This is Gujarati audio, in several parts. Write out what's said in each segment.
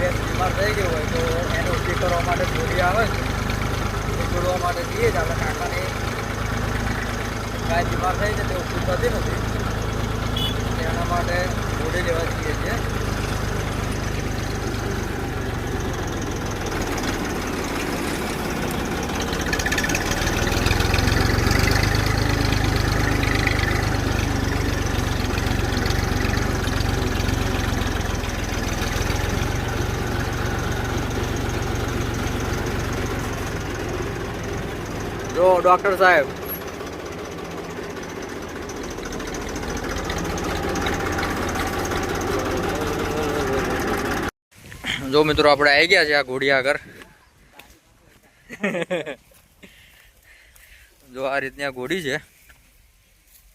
ભેંસ બીમાર થઈ ગઈ હોય તો એને ઊભી કરવા માટે જોડી આવે છે એ જોડવા માટે જઈએ જ આપણે કાકાની ગાય બીમાર થઈ છે તે ઊભી થતી નથી એના માટે જોડી લેવા જઈએ છીએ। જો ડોક્ટર સાહેબ જો મિત્રો આપણે આવી ગયા છે આ ઘોડી આગળ જો આ રીતની આ ઘોડી છે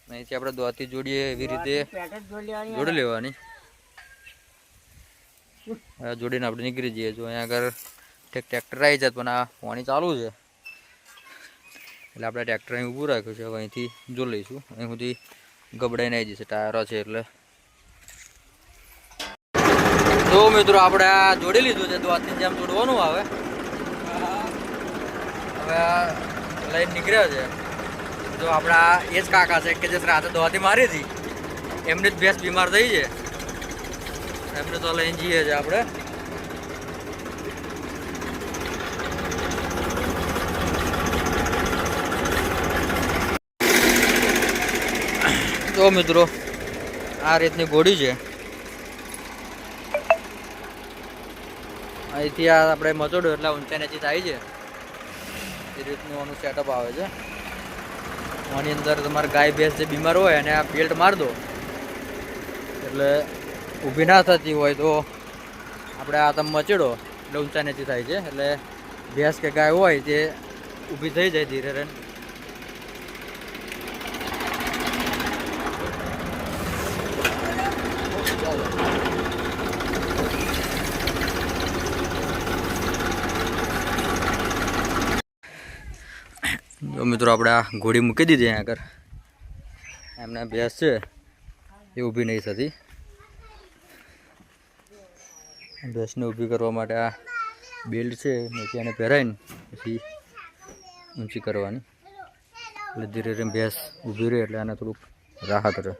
અહીંથી આપણે દોતી જોડીએ એવી રીતે જોડી લેવાની જોડીને આપણે નીકળી જઈએ। જો અહીંયા આગળ ટ્રેક્ટર આવી જાય પણ આ પાણી ચાલુ છે એટલે આપણે ટ્રેક્ટર અહીં ઊભું રાખ્યું છે। હવે અહીંથી જો લઈશું અહીં સુધી ગબડાઈને આવી જશે ટાયરો છે એટલે। જો મિત્રો આપણે આ જોડી લીધું છે દોતની જેમ જોડવાનું આવે હવે લઈને નીકળ્યા છે। જો આપણા એ જ કાકા છે કે જે રાતે દોતી મારી હતી એમની જ ભેંસ બીમાર થઈ છે એમને તો લઈને જઈએ છીએ આપણે। તો મિત્રો આ રીતની ઘોડી છે અહીંથી આ આપણે મચોડો એટલે ઊંચા નીચે થાય છે એ રીતનું આનું સેટઅપ આવે છે। આની અંદર તમારે ગાય ભેંસ જે બીમાર હોય અને આ બેલ્ટ માર દો એટલે ઊભી ના થતી હોય તો આપણે આ તમે મચેડો એટલે ઊંચા નીચે થાય છે એટલે ભેંસ કે ગાય હોય તે ઊભી થઈ જાય ધીરે રહીને। જો મિત્રો આપણે આ ઘોડી મૂકી દીધી અહીંયા આગળ એમને ભેંસ છે એ ઊભી નહીં થતી ભેંસને ઊભી કરવા માટે આ બેલ્ટ છે નીચે એને પહેરાવીને પછી ઊંચી કરવાની એટલે ધીરે ધીરે ભેંસ ઊભી રહે એટલે આને થોડુંક રાહત રહે।